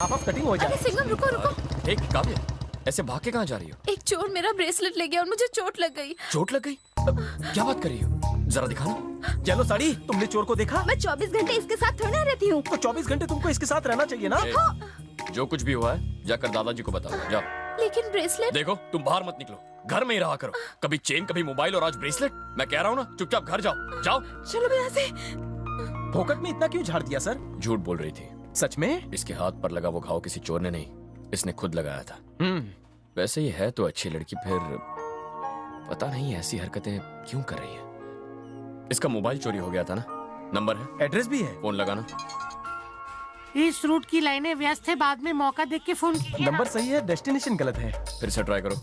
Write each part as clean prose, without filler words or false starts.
Half cutting हो जाए। अरे सिंघम रुको रुको। एक काव्य, ऐसे भाग के कहाँ जा रही हो? एक चोर मेरा ब्रेसलेट ले गया और मुझे चोट लग गई। चोट लग गई? क्या बात कर रही हो? जरा दिखाना। चलो साड़ी, तुमने चोर को देखा? मैं 24 घंटे इसके साथ थोड़ी ना रहती हूँ। तो 24 घंटे तुमको इसके साथ रहना चाहिए ना। जो कुछ भी हुआ है जाकर दादाजी को बताओ, जाओ। लेकिन ब्रेसलेट। देखो तुम बाहर मत निकलो, घर में ही रहा करो। कभी चेन, कभी मोबाइल और आज ब्रेसलेट। मैं कह रहा हूँ ना, चुपचाप घर जाओ, जाओ। चलो यहाँ से। फोकट में इतना क्यों झाड़ दिया सर? झूठ बोल रही थी। सच में? इसके हाथ पर लगा वो घाव किसी चोर ने नहीं, इसने खुद लगाया था। वैसे ये है तो अच्छी लड़की, फिर पता नहीं ऐसी हरकतें क्यों कर रही है। इसका मोबाइल चोरी हो गया था ना, नंबर है, एड्रेस भी है। फोन लगाना। इस रूट की लाइनें व्यस्त है, बाद में मौका देख के फोन कीजिए। नंबर सही है, डेस्टिनेशन गलत है। फिर से ट्राई करो।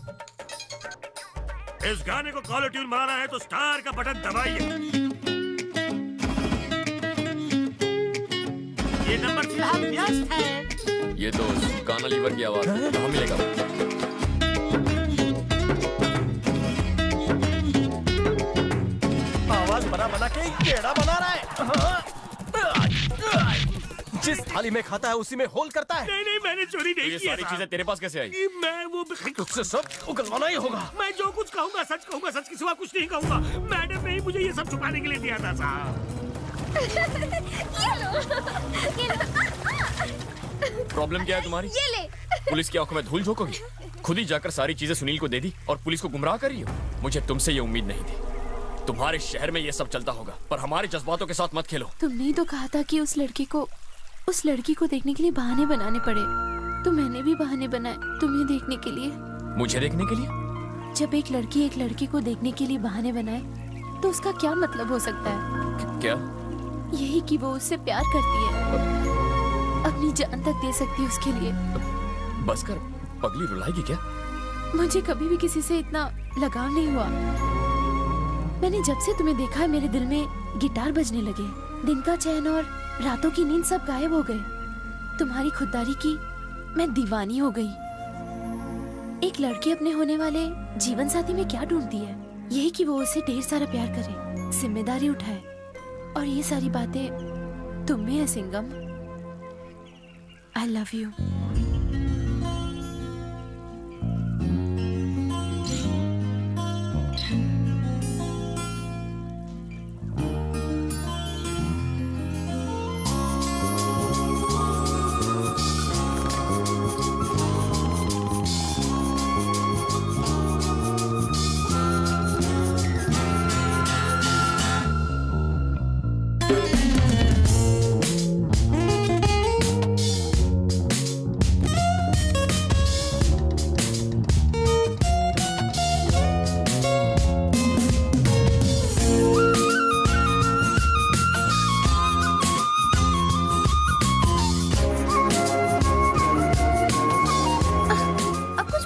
इस गाने को कॉलर ट्यून बनाना है तो स्टार का बटन दबाइए। ये नंबर फिलहाल व्यस्त है। ये तो गाना लीवर की आवाज है, कहाँ मिलेगा? आवाज बना बना के टेढ़ा बना रहा है। जिस थाली में खाता है उसी में होल करता है। नहीं नहीं, मैंने चोरी तो नहीं ये किया। सारी चीजें तेरे पास कैसे आई? मैं वो तुझसे सब उगलवाना ही होगा। मैं जो कुछ कहूँगा सच कहूँगा, सच के सिवा कुछ नहीं कहूँगा। मैडम ने ही मुझे ये सब छुपाने के लिए दिया था साहब। प्रॉब्लम क्या है तुम्हारी? ये ले। पुलिस की आंखों में धूल झोंकोगी? खुद ही जाकर सारी चीजें सुनील को दे दी और पुलिस को गुमराह कर रही हो। मुझे तुमसे ये उम्मीद नहीं थी। तुम्हारे शहर में ये सब चलता होगा, पर हमारे जज्बातों के साथ मत खेलो। तुमने ही तो कहा था कि उस लड़की को देखने के लिए बहाने बनाने पड़े, तो मैंने भी बहाने बनाए तुम्हें देखने के लिए। मुझे देखने के लिए? जब एक लड़की को देखने के लिए बहाने बनाए तो उसका क्या मतलब हो सकता है? क्या? यही कि वो उससे प्यार करती है, अपनी जान तक दे सकती है उसके लिए। बस कर, पगली रुलाएगी क्या? मुझे कभी भी किसी से इतना लगाव नहीं हुआ। मैंने जब से तुम्हें देखा है मेरे दिल में गिटार बजने लगे। दिन का चैन और रातों की नींद सब गायब हो गए। तुम्हारी खुददारी की मैं दीवानी हो गई। एक लड़की अपने होने वाले जीवन साथी में क्या ढूंढती है? यही कि वो उसे ढेर सारा प्यार करे, जिम्मेदारी उठाए, और ये सारी बातें तुम में है सिंघम। I love you.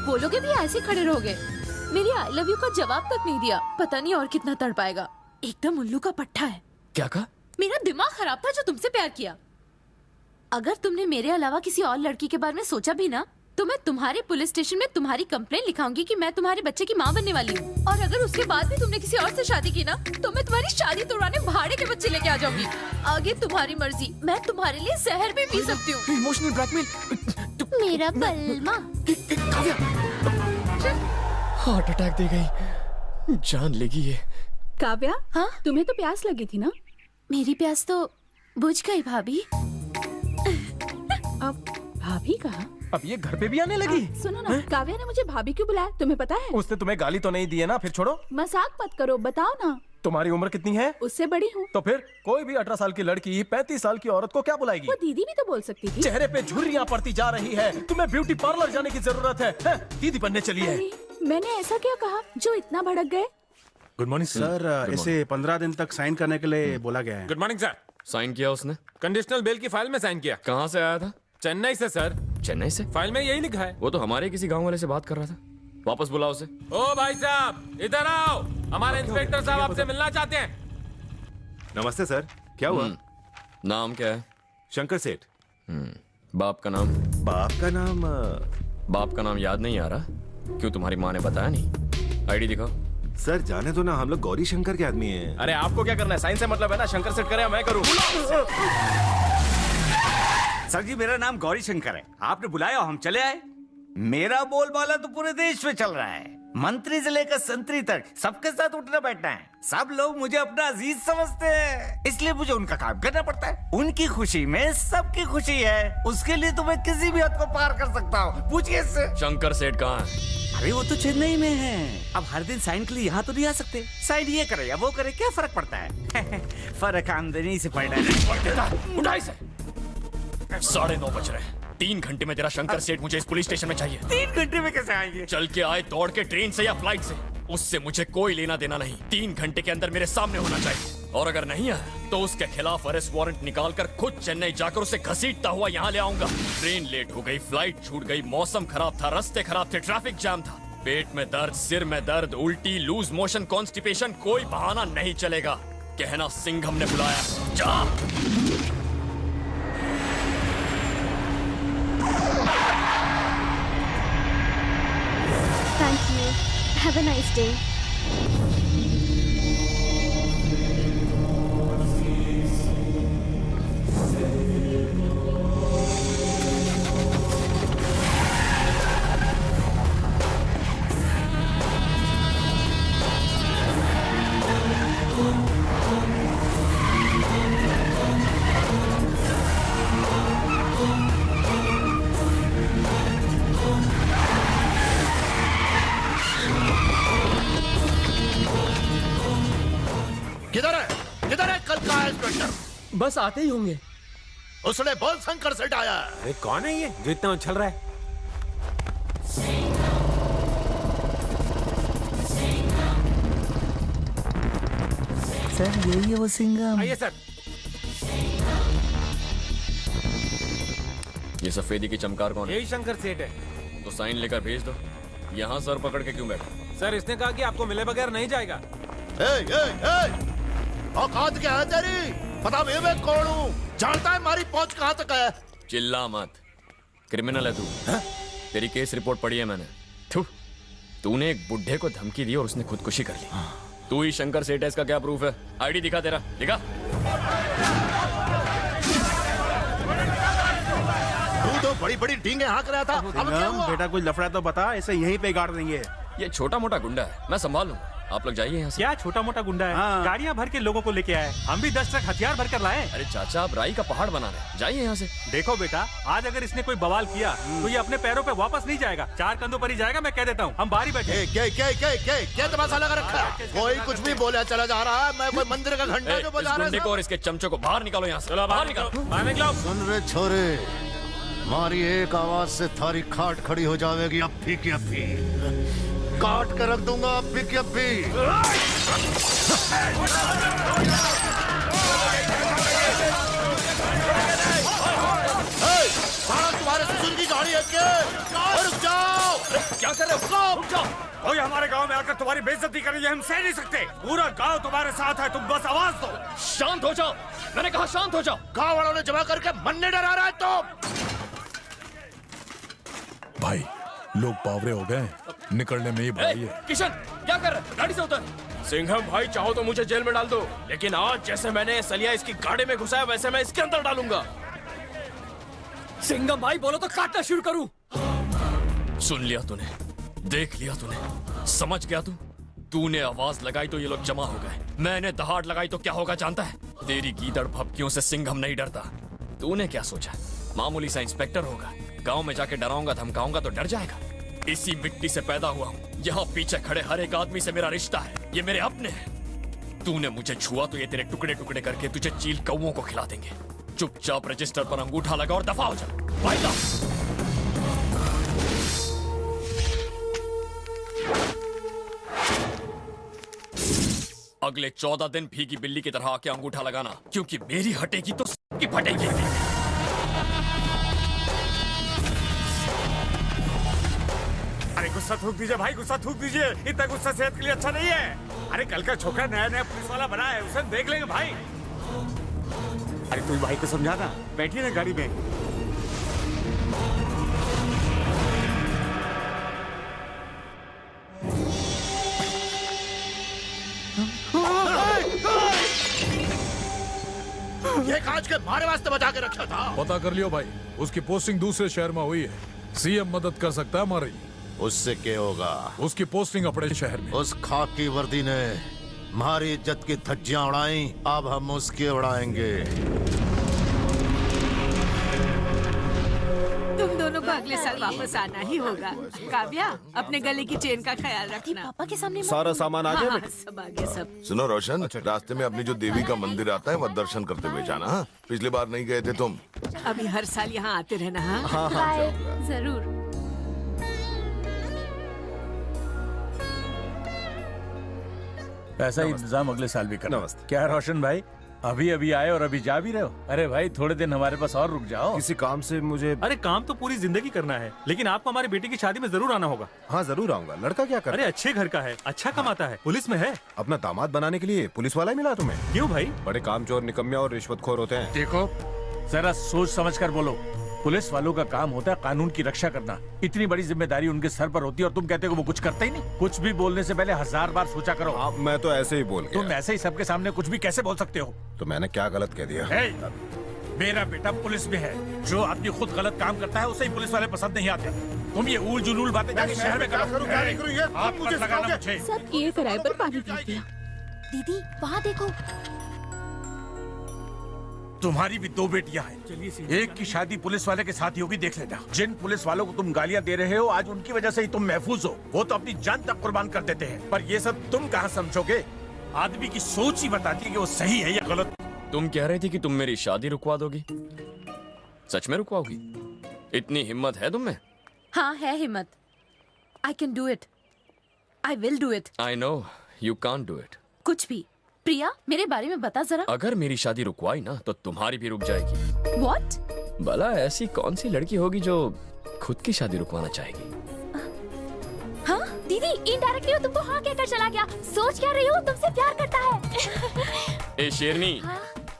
बोलोगे भी ऐसे खड़े रहोगे? मेरी आई लव यू का जवाब तक नहीं दिया। पता नहीं और कितना तड़पाएगा। एकदम उल्लू का पट्टा है। क्या कहा? मेरा दिमाग खराब था जो तुमसे प्यार किया। अगर तुमने मेरे अलावा किसी और लड़की के बारे में सोचा भी ना, तो मैं तुम्हारे पुलिस स्टेशन में तुम्हारी कंप्लेंट लिखाऊंगी कि मैं तुम्हारे बच्चे की माँ बनने वाली हूँ। और अगर उसके बाद भी तुमने किसी और से शादी की ना, तो मैं तुम्हारी शादी तोड़वाने भाड़े के बच्चे लेके आ जाऊंगी। आगे तुम्हारी मर्जी। मैं तुम्हारे लिए जहर भी पी सकती हूँ। Emotional blackmail. मेरा बलमा। हार्ट अटैक दे गई, जान लेगी ये। काव्या, हाँ? तुम्हें तो प्यास लगी थी ना? मेरी प्यास तो बुझ गई भाभी। अब भाभी कहा? अब ये घर पे भी आने लगी। सुनो ना, काव्या ने मुझे भाभी क्यों बुलाया तुम्हें पता है? उसने तुम्हें गाली तो नहीं दी है ना? फिर छोड़ो, मजाक मत करो, बताओ ना। तुम्हारी उम्र कितनी है? उससे बड़ी हूँ। तो फिर कोई भी 18 साल की लड़की 35 साल की औरत को क्या बुलाएगी? वो दीदी भी तो बोल सकती थी। चेहरे पे झुर्रियाँ पड़ती जा रही है। तुम्हें ब्यूटी पार्लर जाने की जरूरत है? दीदी बनने चली है। अरे, मैंने ऐसा क्या कहा जो इतना भड़क गए? गुड मॉर्निंग सर, इसे 15 दिन तक साइन करने के लिए बोला गया है। Good morning sir. साइन किया उसने? कंडीशनल बेल की फाइल में साइन किया। कहाँ से आया था? चेन्नई से सर। चेन्नई से? फाइल में यही लिखा है। वो तो हमारे किसी गांव वाले से बात कर रहा था। वापस बुलाओ उसे। ओ भाई साहब, इधर आओ, हमारे इंस्पेक्टर साहब आपसे मिलना चाहते हैं। नमस्ते सर, क्या हुआ? नाम क्या है? शंकर सेठ। बाप का नाम? बाप का नाम बाप का नाम याद नहीं आ रहा? क्यों, तुम्हारी माँ ने बताया नहीं? आईडी दिखाओ। सर जाने दो ना, हम लोग गौरी शंकर के आदमी हैं। अरे आपको क्या करना है? साइन से मतलब है ना? शंकर सेठ करे या मैं करूं? सर जी मेरा नाम गौरी शंकर है, आपने बुलाया हम चले आए। मेरा बोलबाला तो पूरे देश में चल रहा है, मंत्री से लेकर संतरी तक सबके साथ उठना बैठना है। सब लोग मुझे अपना अजीज समझते हैं, इसलिए मुझे उनका काम करना पड़ता है। उनकी खुशी में सबकी खुशी है, उसके लिए तो मैं किसी भी हद को पार कर सकता हूँ। पूछिए इससे। शंकर सेठ कहाँ है? अरे वो तो चेन्नई में है, अब हर दिन साइन के लिए यहाँ तो नहीं आ सकते। साइन ये करे या वो करे, क्या फर्क पड़ता है? फर्क आमदनी से पड़ रहा है। उठा इसे। 9:30 बज रहे हैं। 3 घंटे में तेरा शंकर सेठ मुझे इस पुलिस स्टेशन में चाहिए। 3 घंटे में कैसे आएंगे? चल के आए, दौड़ के, ट्रेन से या फ्लाइट से, उससे मुझे कोई लेना देना नहीं। 3 घंटे के अंदर मेरे सामने होना चाहिए, और अगर नहीं आया तो उसके खिलाफ अरेस्ट वारंट निकालकर खुद चेन्नई जाकर उसे घसीटता हुआ यहाँ ले आऊंगा। ट्रेन लेट हो गई, फ्लाइट छूट गई, मौसम खराब था, रास्ते खराब थे, ट्रैफिक जाम था, पेट में दर्द, सिर में दर्द, उल्टी, लूज मोशन, कॉन्स्टिपेशन, कोई बहाना नहीं चलेगा। कहना सिंघम ने बुलाया। जा। Thank you. Have a nice day. किधर है कल का इंस्पेक्टर? बस आते ही होंगे। उसने बोल शंकर सेठ आया। अरे कौन है ये जो इतना उछल रहा है? सर यही है वो सिंघम। आइए सर। ये सफेदी की चमकार कौन है? यही शंकर सेठ है। तो साइन लेकर भेज दो। यहाँ सर पकड़ के क्यों बैठा? सर इसने कहा कि आपको मिले बगैर नहीं जाएगा। औकात क्या है तेरी? पता भी मैं कौन हूँ? जानता है हमारी पहुंच कहाँ तक है? चिल्ला मत, क्रिमिनल है तू। तेरी केस रिपोर्ट पढ़ी है मैंने। तूने एक बुढ़े को धमकी दी और उसने खुदकुशी कर ली। तू ही शंकर सेठ है, इसका क्या प्रूफ है? आईडी दिखा तेरा, दिखा। तू तो बड़ी बड़ी डींगे हाँक रहा था, अब क्या हुआ? बेटा कुछ लफड़ा तो बता, इसे यहीं पे गाड़ देंगे। ये छोटा मोटा गुंडा है, मैं संभाल लूंगा। आप लोग जाइए यहाँ से। क्या छोटा मोटा गुंडा है? हाँ। गाड़ियाँ भर के लोगों को लेके आए, हम भी 10 ट्रक हथियार भर कर लाए। अरे चाचा, आप राई का पहाड़ बना रहे हैं, जाइए यहाँ से। देखो बेटा, आज अगर इसने कोई बवाल किया तो ये अपने पैरों पे वापस नहीं जाएगा, 4 कंधों पर ही जाएगा। मैं कह देता हूँ, हम बाहर बैठे। क्या तमाशा लगा रखा है? कोई कुछ भी बोला चला जा रहा है। मैं कोई मंदिर का घंटा जो बजा रहा है। को और इसके चमचों को बाहर निकालो यहाँ से। बाहर निकालो, बाहर निकालो। सुन रे छोरे, हमारी एक आवाज से थारी खाट खड़ी हो जाएगी। अभी की अभी काट कर रख दूंगा। अभी की अभी तुम्हारे ससुर की गाड़ी है क्या? रुक जाओ। क्या कर रहे हो? रुक जाओ। कोई हमारे गांव में आकर तुम्हारी बेइज्जती करेंगे, हम सह नहीं सकते। पूरा गांव तुम्हारे साथ है, तुम बस आवाज दो। शांत हो जाओ, मैंने कहा शांत हो जाओ। गांव वालों ने जमा करके मन्ने डरा रहा है तो। भाई लोग बावरे हो गए, निकलने में ही भाई है। किशन क्या कर रहे? गाड़ी से उतर। सिंघम भाई, चाहो तो मुझे जेल में डाल दो, लेकिन आज जैसे मैंने सलिया इसकी गाड़ी में घुसाया वैसे मैं इसके अंदर डालूंगा। सिंघम भाई बोलो तो काटना शुरू करूं। सुन लिया तूने, देख लिया तूने, समझ गया तूने आवाज लगाई तो ये लोग जमा हो गए, मैंने दहाड़ लगाई तो क्या होगा जानता है? तेरी गीदड़ भपकियों से सिंघम नहीं डरता। तूने क्या सोचा मामूली सा इंस्पेक्टर होगा, गांव में जाके डराऊंगा धमकाऊंगा तो डर जाएगा? इसी मिट्टी से पैदा हुआ हूँ, यहाँ पीछे खड़े हर एक आदमी से मेरा रिश्ता है, ये मेरे अपने हैं। तूने मुझे छुआ तो ये तेरे टुकड़े टुकड़े करके तुझे चील कौओं को खिला देंगे। चुपचाप रजिस्टर पर अंगूठा लगा और दफा हो जा। वाइदा। अगले 14 दिन भीगी बिल्ली की तरह आके अंगूठा लगाना, क्योंकि मेरी हटेगी तो सबकी फटेगी। अरे गुस्सा थूक दीजिए भाई, गुस्सा थूक दीजिए। इतना गुस्सा सेहत के लिए अच्छा नहीं है। अरे कल का छोकरा नया नया पुलिस वाला बना है, उसे देख लेंगे भाई। अरे तू भाई को समझाना, बैठिए ना गाड़ी में। ये कांच उसके मारे वास्ते बचा के रखा था। पता कर लियो भाई, उसकी पोस्टिंग दूसरे शहर में हुई है। सीएम मदद कर सकता है हमारी। उससे क्या होगा? उसकी पोस्टिंग अपने शहर में। उस खाक की वर्दी ने हमारी इज्जत की धज्जियां उड़ाई, अब हम उसकी उड़ाएंगे। तुम दोनों को अगले साल वापस आना ही होगा। काव्या, अपने गले की चेन का ख्याल रखना। पापा के सामने सारा सामान आ गया? हाँ, सब आ गया सब। सुनो रोशन, रास्ते में अपनी जो देवी का मंदिर आता है वह दर्शन करते हुए जाना। हाँ? पिछली बार नहीं गए थे तुम। अभी हर साल यहाँ आते रहना। हाँ हाँ बाय, जरूर। ऐसा इंतजाम अगले साल भी करना। क्या रोशन भाई, अभी अभी आए और अभी जा भी रहे हो? अरे भाई थोड़े दिन हमारे पास और रुक जाओ। किसी काम से मुझे। अरे काम तो पूरी जिंदगी करना है, लेकिन आपको हमारी बेटी की शादी में जरूर आना होगा। हाँ जरूर आऊंगा। लड़का क्या कर? अरे अच्छे घर का है, अच्छा कमाता है, पुलिस में है। अपना दामाद बनाने के लिए पुलिस वाला ही मिला तुम्हें? क्यों भाई? बड़े कामचोर, निकम्मे और रिश्वतखोर होते हैं। देखो जरा सोच समझ कर बोलो। पुलिस वालों का काम होता है कानून की रक्षा करना। इतनी बड़ी जिम्मेदारी उनके सर पर होती है और तुम कहते हो वो कुछ करते ही नहीं। कुछ भी बोलने से पहले 1000 बार सोचा करो। मैं तो ऐसे ही बोल गया। तुम ऐसे ही सबके सामने कुछ भी कैसे बोल सकते हो? तो मैंने क्या गलत कह दिया? मेरा बेटा पुलिस में है। जो आदमी खुद गलत काम करता है उसे ही पुलिस वाले पसंद नहीं आते। तुम ये ऊल जुलूल बातें जाके शहर में करो। सब किए कराए पर पानी पी दिया। दीदी वहाँ देखो। तुम्हारी भी 2 बेटियां हैं। एक की शादी पुलिस वाले के साथ ही होगी, देख लेना। जिन पुलिस वालों को तुम गालियां दे रहे हो आज उनकी वजह से ही तुम महफूज हो। वो तो अपनी जान तक कुर्बान कर देते हैं, पर ये सब तुम कहाँ समझोगे? आदमी की सोच ही बताती है कि वो सही है या गलत। तुम कह रही थी कि तुम मेरी शादी रुकवा दोगी। सच में रुकवाओगी? इतनी हिम्मत है तुम में? हाँ है हिम्मत। I can do it. I will do it. I know you can't do it. कुछ भी। प्रिया मेरे बारे में बता जरा। अगर मेरी शादी रुकवाई ना तो तुम्हारी भी रुक जाएगी। What? भला ऐसी कौन सी लड़की होगी जो खुद की शादी रुकवाना चाहेगी? हाँ दीदी इनडायरेक्टली वो तुमको हाँ कहकर चला गया। सोच क्या रही हो, तुमसे प्यार करता है। ए शेरनी,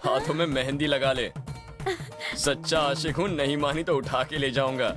हाथों में मेहंदी लगा ले। सच्चा आशिक हूँ, नहीं मानी तो उठा के ले जाऊंगा।